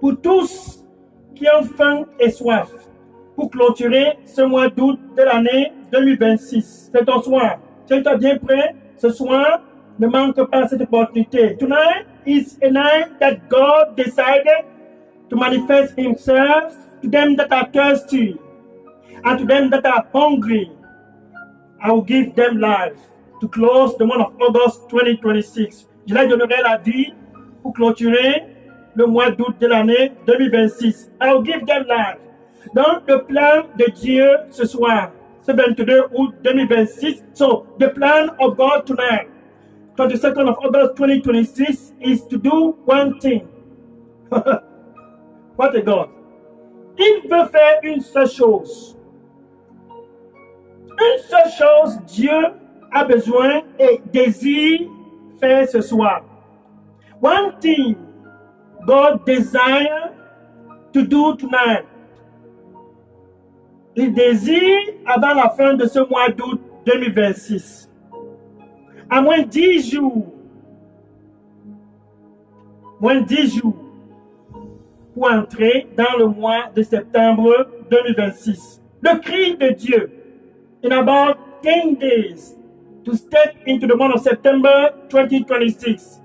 pour tous qui ont faim et soif, pour clôturer ce mois d'août de l'année 2026. C'est ton soir. Tu es bien prêt? Ce soir, ne manque pas cette opportunité. Tonight is a night that God decided to manifest Himself to them that are thirsty and to them that are hungry. I will give them life to close the month of August 2026. Je leur donnerai la vie pour clôturer le mois d'août de l'année 2026. I will give them life. Donc, le plan de Dieu ce soir, ce 22 août 2026. So, the plan of God tonight, 22nd of August 2026, is to do one thing. What a God. Il veut faire une seule chose. Une seule chose, Dieu a besoin et désire faire ce soir. One thing God desires to do tonight. Il désire avant la fin de ce mois d'août 2026. À moins 10 jours. Moins 10 jours pour entrer dans le mois de septembre 2026. Le cri de Dieu. In about 10 days to step into the month of September 2026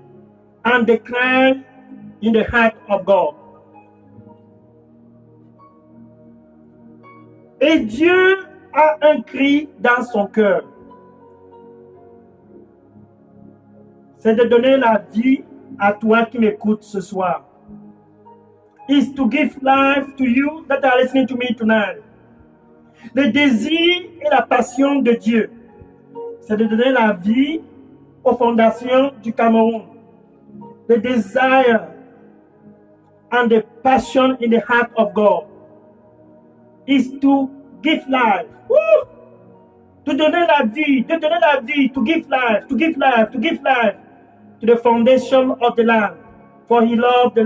and the cry in the heart of God. Et Dieu a un cri dans son cœur. C'est de donner la vie à toi qui m'écoutes ce soir. Is to give life to you that are listening to me tonight. Le désir et la passion de Dieu, c'est de donner la vie aux fondations du Cameroun. The desire and the passion in the heart of God is to give life. Woo! To donner la vie, to give life, to give life, to give life to the foundation of the land. For he loved the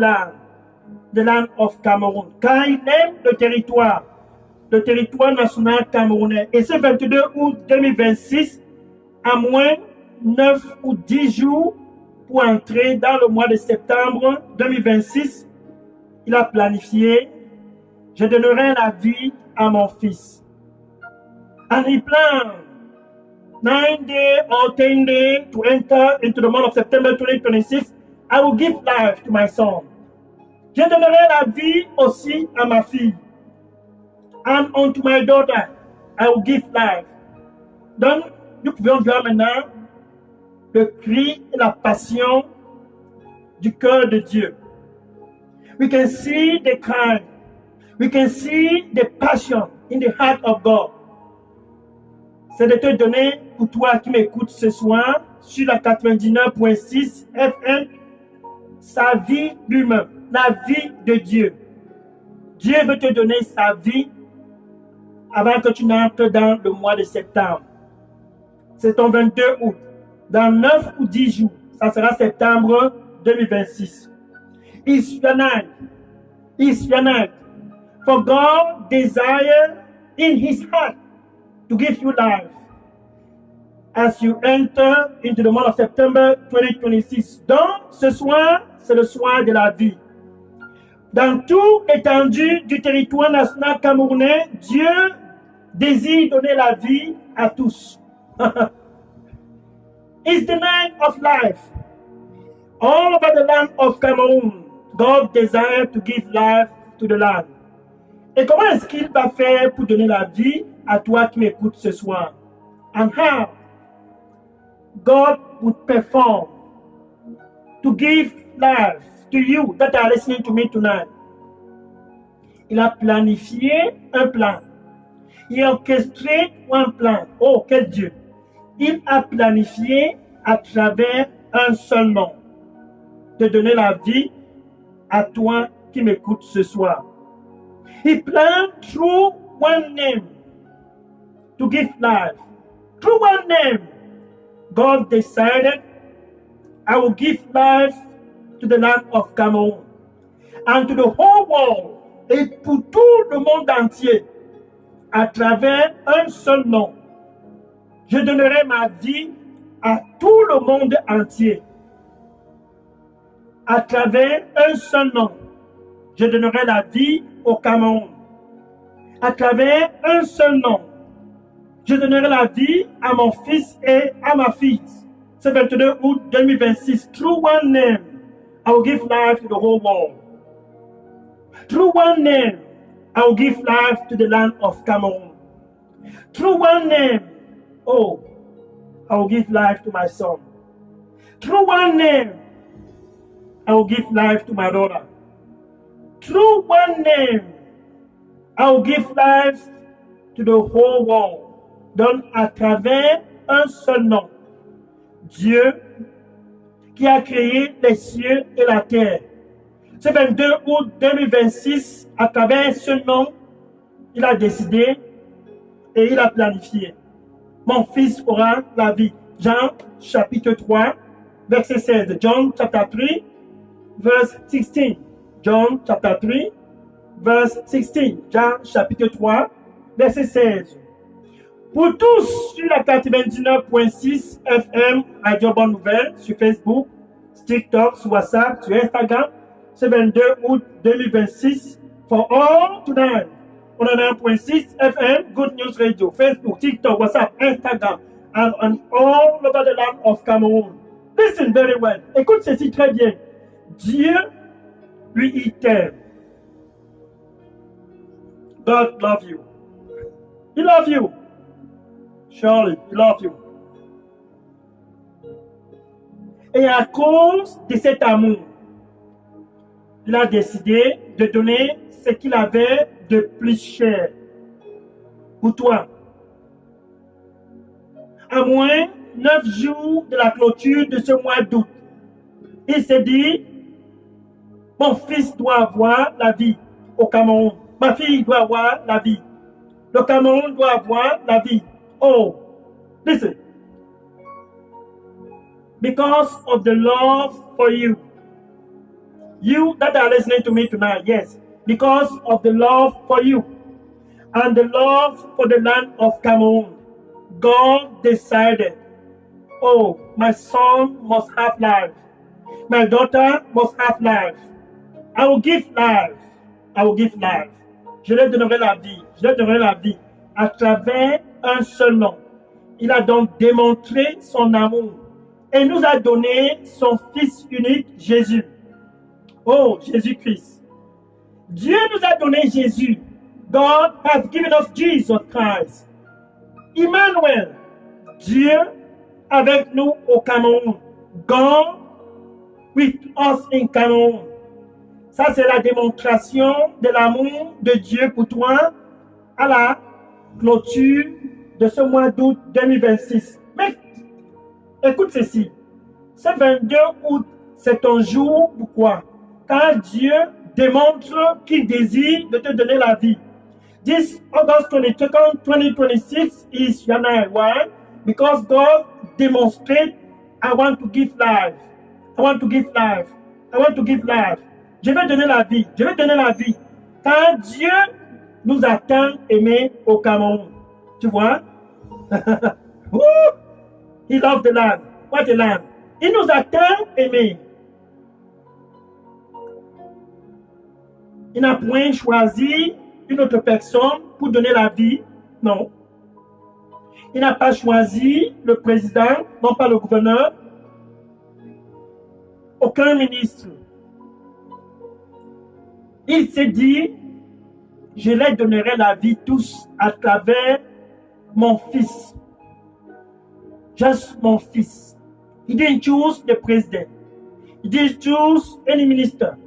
land of Cameroon. Car il aime le territoire national camerounais. Et ce 22 août 2026, à moins 9 ou 10 jours pour entrer dans le mois de septembre 2026, il a planifié, je donnerai la vie à mon fils. And he planned 9 days or 10 days to enter into the month of September 2026. I will give life to my son. Je donnerai la vie aussi à ma fille. And unto my daughter, I will give life. Donc, nous pouvons voir maintenant le cri et la passion du cœur de Dieu. We can see the cry. We can see the passion in the heart of God. C'est de te donner, pour toi qui m'écoutes ce soir, sur la 99.6 FM, sa vie lui-même, la vie de Dieu. Dieu veut te donner sa vie avant que tu n'entres dans le mois de septembre. C'est ton 22 août. Dans 9 ou 10 jours, ça sera septembre 2026. It's your night. It's your night. For God desires in His heart to give you life as you enter into the month of September 2026. Donc, ce soir, c'est le soir de la vie. Dans toute l'étendue du territoire national camerounais, Dieu désire donner la vie à tous. It's the night of life. All over the land of Cameroon, God desires to give life to the land. Et comment est-ce qu'il va faire pour donner la vie à toi qui m'écoutes ce soir? And how God would perform to give life to you that are listening to me tonight. Il a planifié un plan. Il a orchestré un plan. Oh, quel Dieu! Il a planifié à travers un seul nom de donner la vie à toi qui m'écoutes ce soir. He planned through one name to give life. Through one name, God decided, I will give life to the land of Cameroon and to the whole world, et pour tout le monde entier, à travers un seul nom. Je donnerai ma vie à tout le monde entier, à travers un seul nom. je donnerai la vie au Cameroun. À travers un seul nom, je donnerai la vie à mon fils et à ma fille. Ce 22 août 2026, through one name, I will give life to the whole world. Through one name, I will give life to the land of Cameroon. Through one name, oh, I will give life to my son. Through one name, I will give life to my daughter. Through one name, I will give life to the whole world. Donc, à travers un seul nom, Dieu qui a créé les cieux et la terre. Ce 22 août 2026, à travers ce nom, il a décidé et il a planifié. Mon fils aura la vie. Jean chapitre 3, verset 16. John chapter 3, verse 16. John chapter 3, verse 16. Jean chapitre 3, verset 16. Pour tous sur la 99.6 FM Radio Bonne Nouvelle, sur Facebook, sur TikTok, sur WhatsApp, sur Instagram, ce 22 août 2026. For all tonight, on 101.6 FM, Good News Radio, Facebook, TikTok, WhatsApp, Instagram, and all over the land of Cameroon. Listen very well. Écoute ceci très bien. Dieu, lui, il t'aime. God love you. He love you. Surely, he love you. Et à cause de cet amour, il a décidé de donner ce qu'il avait de plus cher pour toi. À moins 9 jours de la clôture de ce mois d'août, il s'est dit, mon fils doit avoir la vie au Cameroun. Ma fille doit avoir la vie. Le Cameroun doit avoir la vie. Oh, listen. Because of the love for you. You that are listening to me tonight, yes. Because of the love for you and the love for the land of Cameroon, God decided, oh, my son must have life. My daughter must have life. I will give life. I will give life. Je leur donnerai la vie. Je leur donnerai la vie à travers un seul nom. Il a donc démontré son amour et nous a donné son Fils unique, Jésus. Oh, Jésus-Christ. Dieu nous a donné Jésus. God has given us Jesus Christ. Emmanuel, Dieu avec nous au Cameroun. God with us in Cameroun. Ça, c'est la démonstration de l'amour de Dieu pour toi à la clôture de ce mois d'août 2026. Mais écoute ceci. Ce 22 août, c'est un jour, pourquoi? Car Dieu démontre qu'il désire de te donner la vie. This August 22nd, 2026 is January. Why? Because God demonstrated, I want to give life. I want to give life. I want to give life. Je vais donner la vie. Je vais donner la vie. Car Dieu nous a tant aimés au Cameroun. Tu vois? He loved the land. What a land. Il nous a tant aimés. Il n'a point choisi une autre personne pour donner la vie. Non. Il n'a pas choisi le président, non pas le gouverneur. Aucun ministre. Il s'est dit, je leur donnerai la vie tous à travers mon fils. Just mon fils. He didn't choose the president. He didn't choose any minister.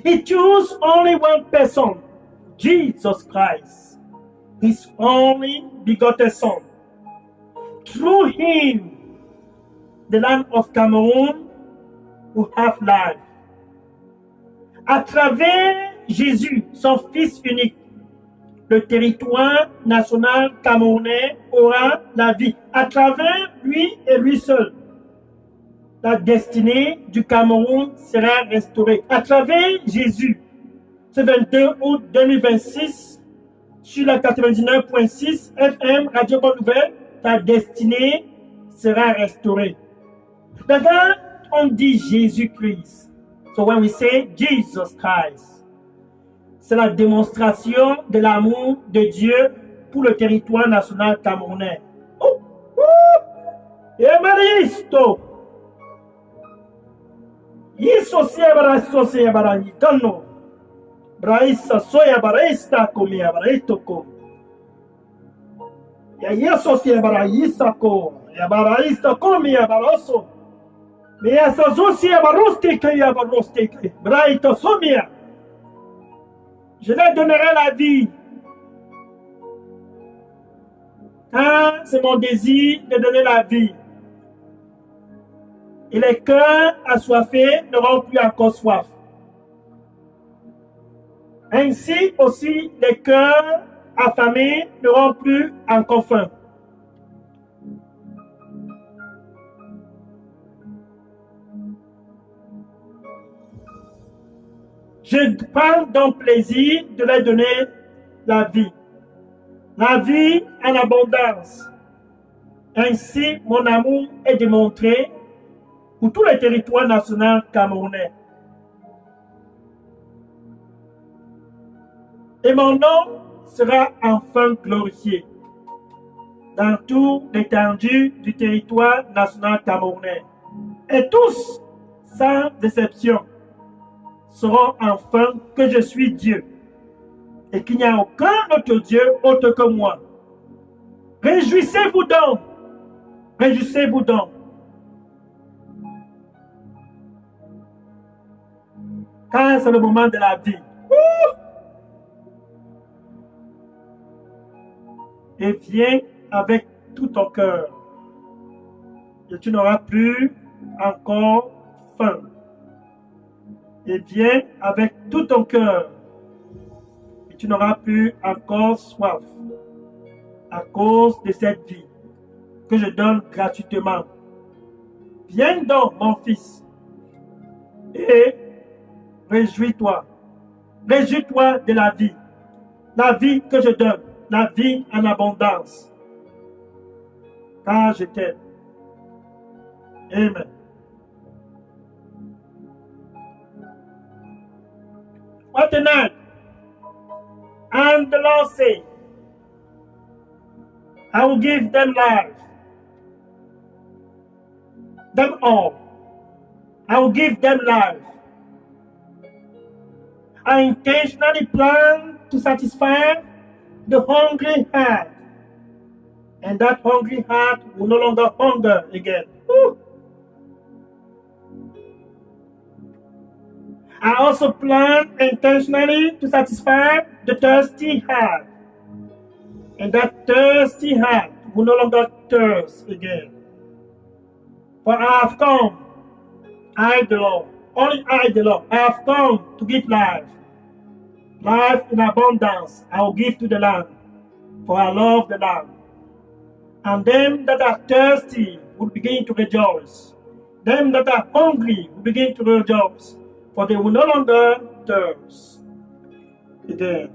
He chose only one person, Jesus Christ, his only begotten son. Through him, the land of Cameroon will have life. À travers Jésus, son Fils unique, le territoire national camerounais aura la vie. À travers lui et lui seul, la destinée du Cameroun sera restaurée. À travers Jésus, ce 22 août 2026, sur la 99.6 FM Radio Bonne Nouvelle, ta destinée sera restaurée. Maintenant, on dit Jésus-Christ. So when we say Jesus Christ, c'est la démonstration de l'amour de Dieu pour le territoire national camerounais. Oh, oh, et Maristo, Yisosia Barasosia Barayitano, Braissa Soya Baraista Comia Baraitoko, Yasosia Barayisako, Yabaraista Comia Baroso, Measazosia Barosteke Yabarosteke, Braito Somia. Je leur donnerai la vie. Car c'est mon désir de donner la vie. Et les cœurs assoiffés n'auront plus encore soif. Ainsi aussi, les cœurs affamés n'auront plus encore faim. Je prends donc plaisir de leur donner la vie en abondance. Ainsi, mon amour est démontré pour tout le territoire national camerounais. Et mon nom sera enfin glorifié dans toute l'étendue du territoire national camerounais. Et tous, sans déception, sauront enfin que je suis Dieu et qu'il n'y a aucun autre Dieu autre que moi. Réjouissez-vous donc, réjouissez-vous donc. Car c'est le moment de la vie. Et viens avec tout ton cœur. Et tu n'auras plus encore faim. Et viens avec tout ton cœur. Et tu n'auras plus encore soif. À cause de cette vie que je donne gratuitement. Viens donc, mon fils. Et réjouis-toi. Réjouis-toi de la vie. La vie que je donne. La vie en abondance. Car je t'aime. Amen. Maintenant, and the Lord said, I will give them life. Them all. I will give them life. I intentionally plan to satisfy the hungry heart. And that hungry heart will no longer hunger again. Woo. I also plan intentionally to satisfy the thirsty heart. And that thirsty heart will no longer thirst again. For I have come, I the Lord, only I the Lord, I have come to give life. Life in abundance I will give to the land, for I love the land. And them that are thirsty will begin to rejoice. Them that are hungry will begin to rejoice, for they will no longer thirst again.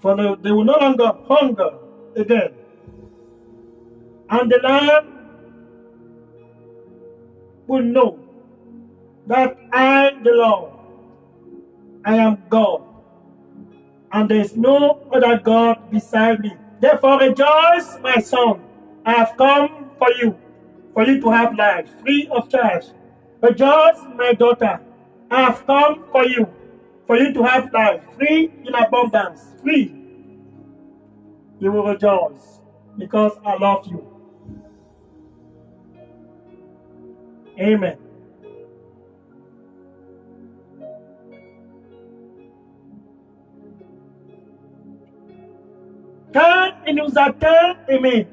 For they will no longer hunger again. And the land will know that I, the Lord, I am God, and there is no other God beside me. Therefore rejoice, my son. I have come for you to have life, free of charge. Rejoice, my daughter. I have come for you to have life, free in abundance, free. You will rejoice, because I love you. Amen. Car il nous a tant aimés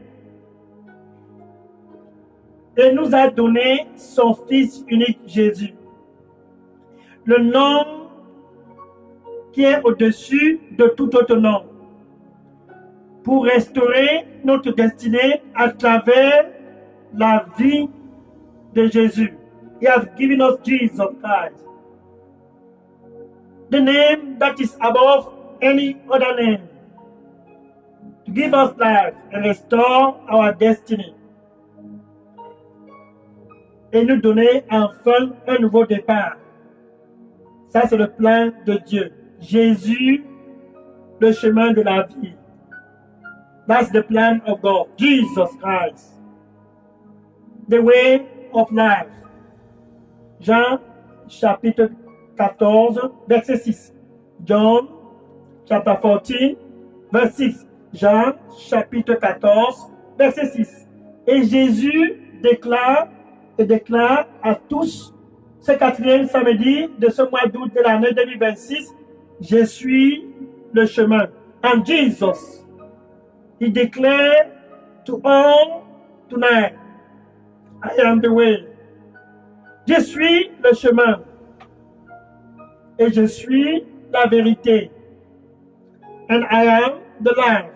et nous a donné son Fils unique Jésus, le nom qui est au-dessus de tout autre nom, pour restaurer notre destinée à travers la vie de Jésus. He has given us Jesus Christ, the name that is above any other name, to give us life and restore our destiny, et nous donner enfin un nouveau départ. Ça, c'est le plan de Dieu. Jésus, le chemin de la vie. That's the plan of God. Jesus Christ. The way of life. Jean chapitre 14, verset 6. John chapter 14, verset 6. Jean chapitre 14, verset 6. Et Jésus déclare à tous ce quatrième samedi de ce mois d'août de l'année 2026, je suis le chemin. And Jesus, he declared to all tonight, I am the way. Je suis le chemin et je suis la vérité. And I am the life.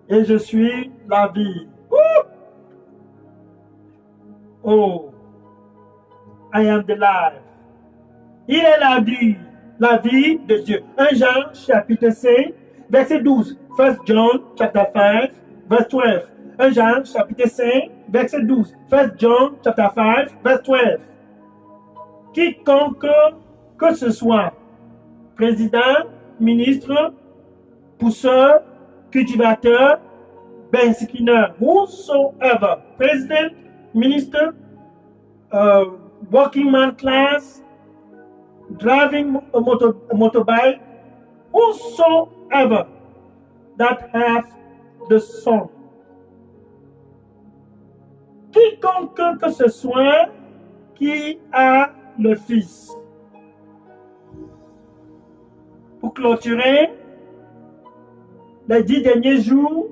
Et je suis la vie. Oh, I am the life. Il est la vie de Dieu. 1 Jean chapitre 5, verset 12. 1 John chapter 5, verse 12. 1 Jean chapitre 5, verset 12. 1 John chapter 5, verse 12. Quiconque que ce soit, président, ministre, pousseur, cultivateur, bensikineur, whosoever, president, minister, working man class, driving a motorbike, whosoever that have the Son. Quiconque que ce soit qui a le Fils. Pour clôturer les 10 derniers jours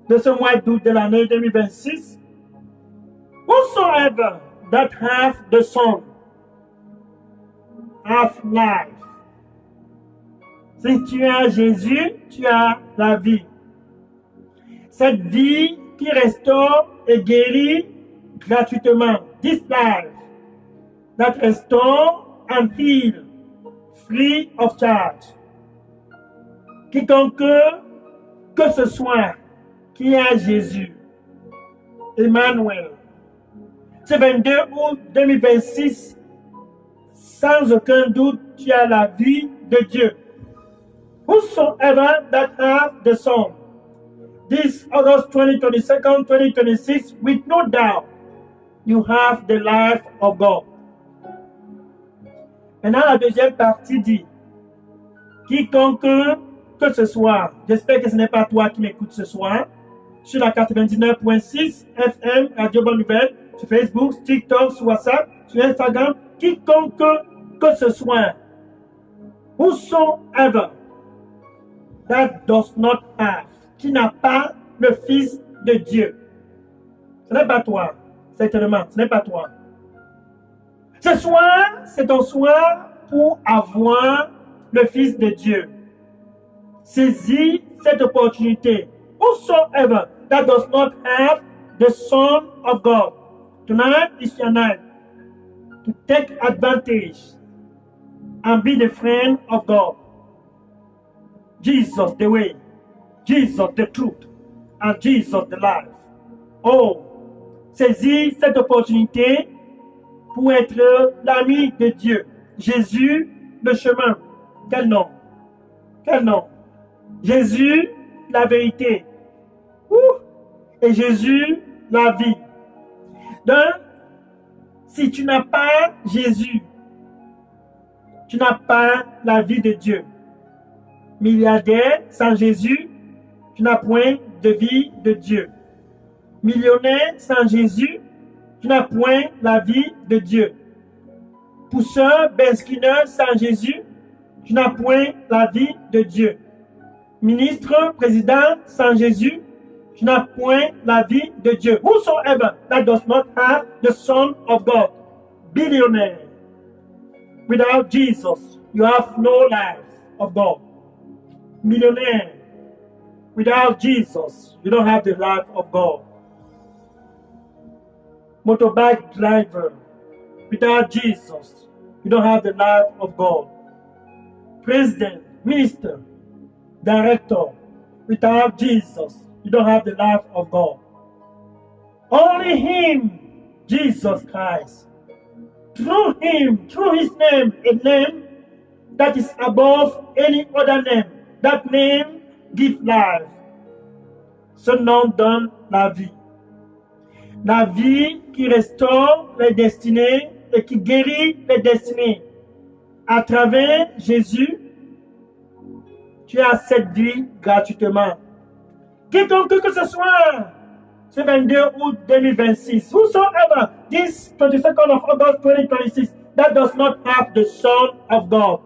de ce mois d'août de l'année 2026, whosoever that have the Son have life. Si tu as Jésus, tu as la vie. Cette vie qui restaure et guérit gratuitement. This life that restore and heal free of charge. Quiconque que ce soit qui a Jésus, Emmanuel, ce 22 août 2026, sans aucun doute, tu as la vie de Dieu. Whosoever that have the Son, this August 22nd, 2026, with no doubt, you have the life of God. Maintenant, la deuxième partie dit, quiconque que ce soit, j'espère que ce n'est pas toi qui m'écoutes ce soir, sur la 99.6 FM, Radio Bonne Nouvelle, sur Facebook, TikTok, sur WhatsApp, sur Instagram, quiconque que ce soit, whosoever that does not have, qui n'a pas le Fils de Dieu. Ce n'est pas toi, certainement, ce n'est pas toi. Ce soir, c'est ton soir pour avoir le Fils de Dieu. Saisis cette opportunité. Whosoever that does not have the Son of God. Tonight is your night to take advantage and be the friend of God. Jesus the way, Jesus the truth, and Jesus the life. Oh, saisis cette opportunité pour être l'ami de Dieu. Jésus, le chemin. Quel nom? Quel nom? Jésus, la vérité. Et Jésus, la vie. Donc, si tu n'as pas Jésus, tu n'as pas la vie de Dieu. Milliardaire sans Jésus, tu n'as point de vie de Dieu. Millionnaire sans Jésus, tu n'as point la vie de Dieu. Pousseur, beskineur sans Jésus, tu n'as point la vie de Dieu. Ministre, président sans Jésus, tu n'as point la vie de Dieu. Whosoever that does not have the Son of God, billionaire. Without Jesus, you have no life of God. Millionaire. Without Jesus, you don't have the life of God. Motorbike driver. Without Jesus, you don't have the life of God. President, minister, director. Without Jesus, you don't have the life of God. Only Him, Jesus Christ. Through Him, through His name, a name that is above any other name. That name gives life. Ce nom donne la vie. La vie qui restaure les destinées et qui guérit les destinées. À travers Jésus, tu as cette vie gratuitement. Quiconque que ce soit, ce 22 août 2026, whosoever, this 22nd of August 2026, that does not have the Son of God,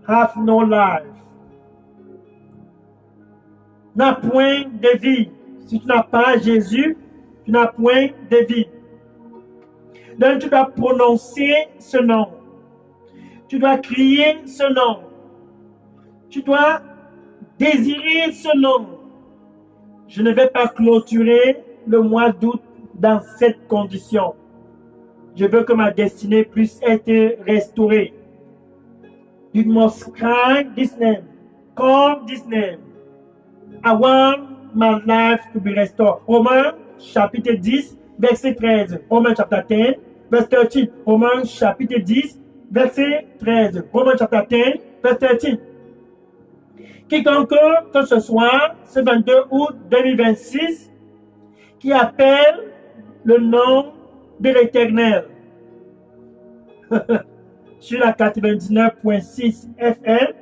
have no life. N'a point de vie. Si tu n'as pas Jésus, tu n'as point de vie. Donc tu dois prononcer ce nom. Tu dois crier ce nom. Tu dois désirer ce nom. Je ne vais pas clôturer le mois d'août dans cette condition. Je veux que ma destinée puisse être restaurée. You must cry this name. Call this name. I want my life to be restored. Romains chapitre 10, verset 13. Romains chapter 10, verset 13. Romains chapitre 10, verset 13. Romains chapter 10, verset 13. Quiconque que ce soit, ce 22 août 2026, qui appelle le nom de l'Éternel sur la 99.6 FM,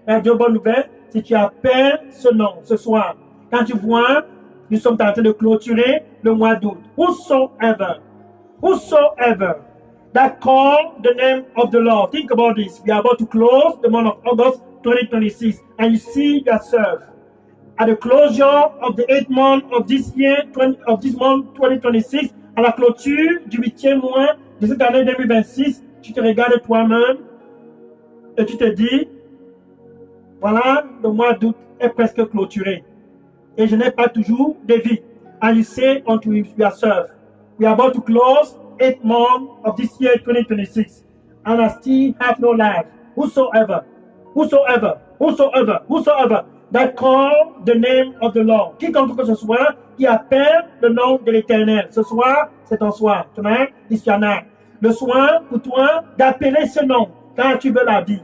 Radio Bonne Nouvelle, si tu appelles ce nom ce soir, quand tu vois, nous sommes en train de clôturer le mois d'août. Whosoever that call the name of the Lord. Think about this. We are about to close the month of August 2026, and you see yourself at the closure of the 8th month of this year, of this month 2026, à la clôture du 8e mois de cette année 2026, tu te regardes toi-même et tu te dis, voilà, le mois d'août est presque clôturé et je n'ai pas toujours de vie. And you say unto yourself, we are about to close 8th month of this year 2026, and I still have no life. Whosoever that call the name of the Lord. Quiconque que ce soit qui appelle le nom de l'Éternel. Ce soir, c'est ton soir. Tonight is your night. Le soir pour toi d'appeler ce nom quand tu veux la vie.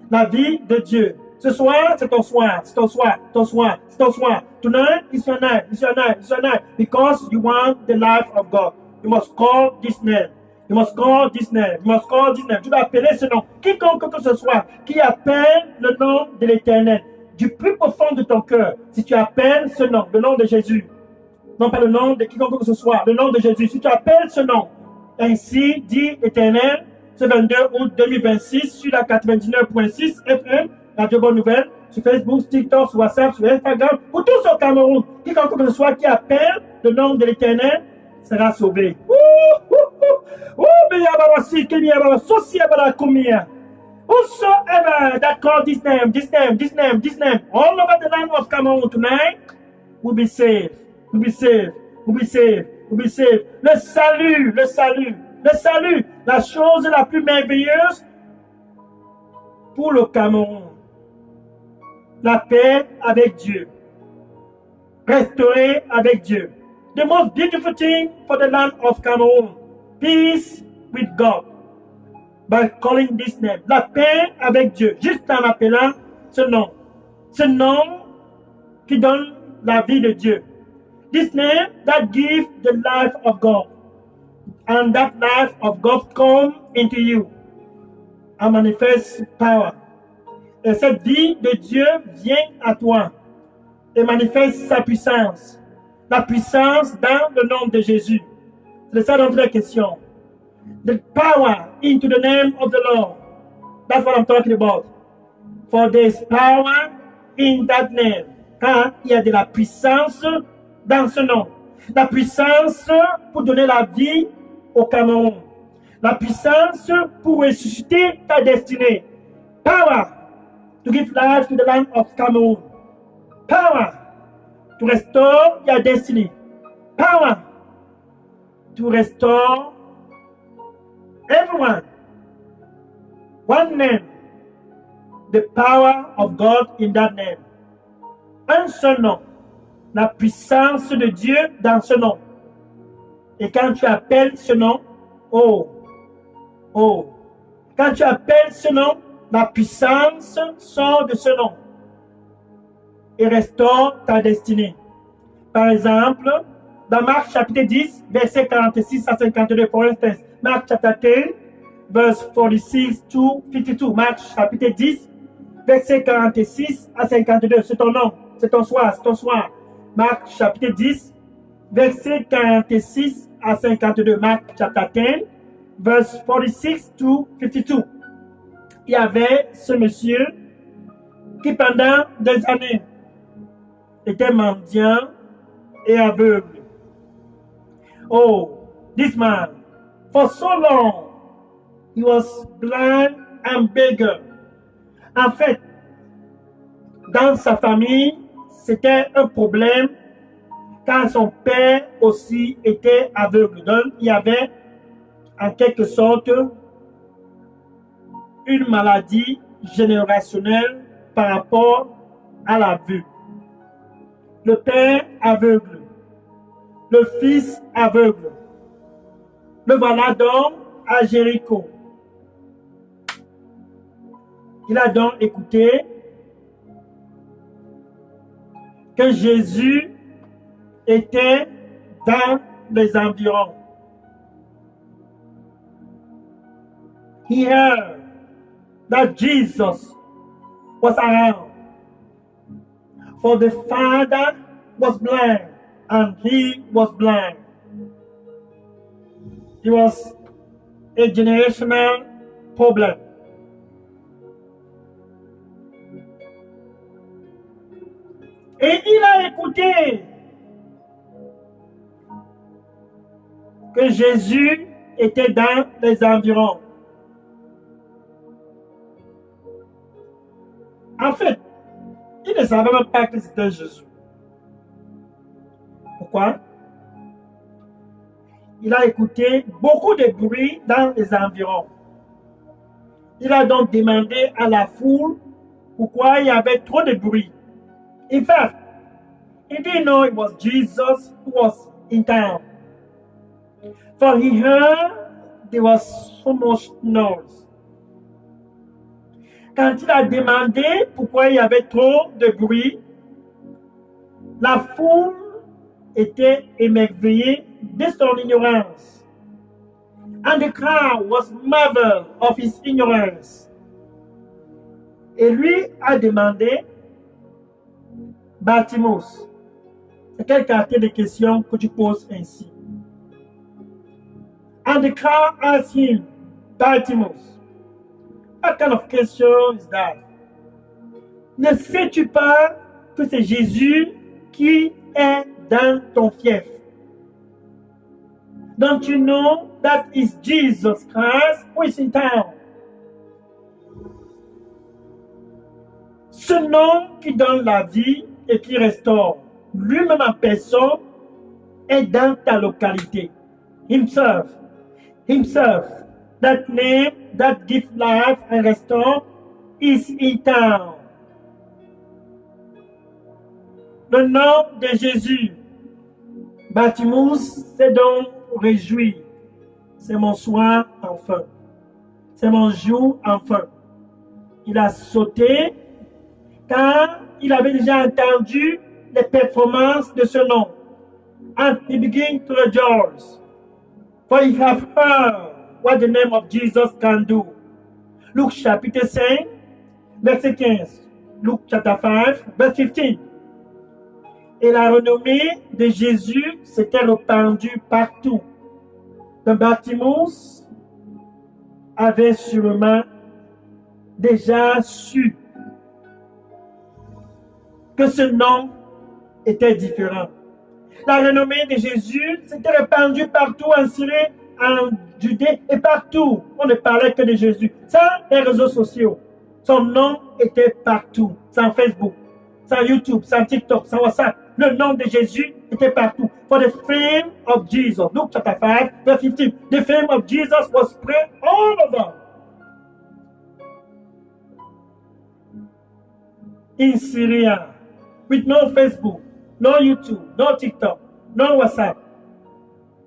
La vie de Dieu. Ce soir, c'est ton soir. C'est ton soir. Ton soir. C'est ton soir. Tonight is your night. It's your night. It's your night. Because you want the life of God. You must call this name. You must call this name. You must call this name. Tu dois appeler ce nom. Quiconque que ce soit qui appelle le nom de l'Éternel, du plus profond de ton cœur, si tu appelles ce nom, le nom de Jésus, non pas le nom de quiconque que ce soit, le nom de Jésus, si tu appelles ce nom, ainsi dit l'Éternel, ce 22 août 2026, sur la 99.6 FM, Radio Bonne Nouvelle, sur Facebook, TikTok, sur WhatsApp, sur Instagram, pour tous au Cameroun, quiconque que ce soit qui appelle le nom de l'Éternel, sera sauvé. Whosoever that call this name, all over the land of Cameroon tonight, will be saved. Le salut, la chose la plus merveilleuse pour le Cameroun. La paix avec Dieu. Restaurer avec Dieu. The most beautiful thing for the land of Cameroon. Peace with God. By calling this name. La paix avec Dieu. Juste en appelant ce nom. Ce nom qui donne la vie de Dieu. This name that gives the life of God. And that life of God comes into you. And manifests power. Et cette vie de Dieu vient à toi. Et manifeste sa puissance. La puissance dans le nom de Jésus. C'est ça notre question. The power into the name of the Lord. That's what I'm talking about. For there is power in that name. Car il y a de la puissance dans ce nom. La puissance pour donner la vie au Cameroun. La puissance pour ressusciter ta destinée. Power to give life to the land of Cameroon. Power to restore your destiny. Power to restore everyone. One name. The power of God in that name. Un seul nom. La puissance de Dieu dans ce nom. Et quand tu appelles ce nom, Oh, quand tu appelles ce nom, la puissance sort de ce nom et restaure ta destinée. Par exemple, dans Marc chapitre 10, verset 46 à 52, for instance, Marc chapter 10, verse 46 to 52, Marc chapitre 10, verset 46 à 52, c'est ton nom, c'est ton soir, c'est ton soir. Marc chapitre 10, verset 46 à 52, Marc chapter 10, verse 46 to 52. Il y avait ce monsieur qui pendant des années était mendiant et aveugle. Oh, this man, for so long, he was blind and beggar. En fait, dans sa famille, c'était un problème car son père aussi était aveugle. Donc, il y avait en quelque sorte une maladie générationnelle par rapport à la vue. Le père aveugle, le fils aveugle. Le voilà donc à Jéricho. Il a donc écouté que Jésus était dans les environs. He heard that Jesus was around. For the father was blind and he was blind. It was a generational problem. Et il a écouté que Jésus était dans les environs. En fait, il ne savait même pas que c'était Jésus. Pourquoi? Il a écouté beaucoup de bruit dans les environs. Il a donc demandé à la foule pourquoi il y avait trop de bruit. In fact, he didn't know it was Jesus who was in town. For he heard there was so much noise. Quand il a demandé pourquoi il y avait trop de bruit, la foule était émerveillée de son ignorance. And the crowd was marveled of his ignorance. Et lui a demandé, Bartimaeus, c'est quel quartier de questions que tu poses ainsi? And the crowd asked him, Bartimaeus, what kind of question is that? Ne sais-tu pas que c'est Jésus qui est dans ton fief? Don't you know that is Jesus Christ who is in town? Ce nom qui donne la vie et qui restaure, lui-même en personne, est dans ta localité. Himself, that name that gives life and restore is in town. Le nom de Jésus. Bartimaeus s'est donc réjoui. C'est mon soir enfin. C'est mon jour enfin. Il a sauté car il avait déjà entendu les performances de ce nom. And he began to rejoice. For he have heard what the name of Jesus can do. Luc chapitre 5, verset 15. Luc chapter 5, verset 15. Et la renommée de Jésus s'était répandue partout. Donc Bartimaeus avait sûrement déjà su que ce nom était différent. La renommée de Jésus s'était répandue partout en Syrie, en Judée et partout. On ne parlait que de Jésus. Sans les réseaux sociaux. Son nom était partout. Sans Facebook, sans YouTube, sans TikTok, sans WhatsApp. Le nom de Jésus était partout. For the fame of Jesus. Luke chapter 5, verse 15. The fame of Jesus was spread all over. In Syria, with no Facebook, no YouTube, no TikTok, no WhatsApp,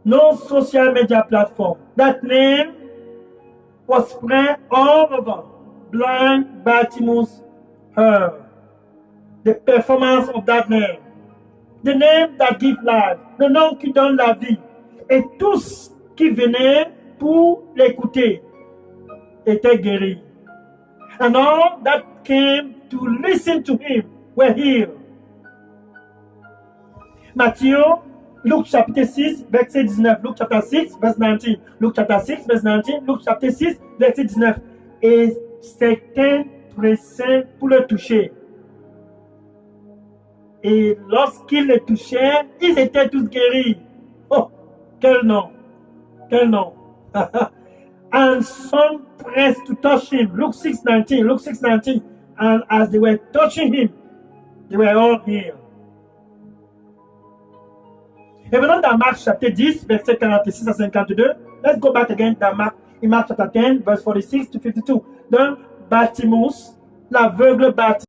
no social media platform. That name was spread all over. Blind Bartimaeus heard the performance of that name. The name that gives life, le nom qui donne la vie. Et tous qui venaient pour l'écouter étaient guéris. And all that came to listen to him were healed. Matthieu, Luc chapitre 6, verset 19. Luc chapter 6, verse 19. Luc chapter 6, verse 19. Luc chapter 6, verset 19. Et certains pressaient pour le toucher. Et lorsqu'ils le touchaient, ils étaient tous guéris. Oh, quel nom! Quel nom! And some pressed to touch him. Luke 6:19. Luke 6:19. And as they were touching him, they were all healed. Et venons dans Marc chapitre 10, verset 46 à 52. Let's go back again in Mark chapter 10, verse 46 to 52. Donc, Bartimaeus, l'aveugle Bartimaeus,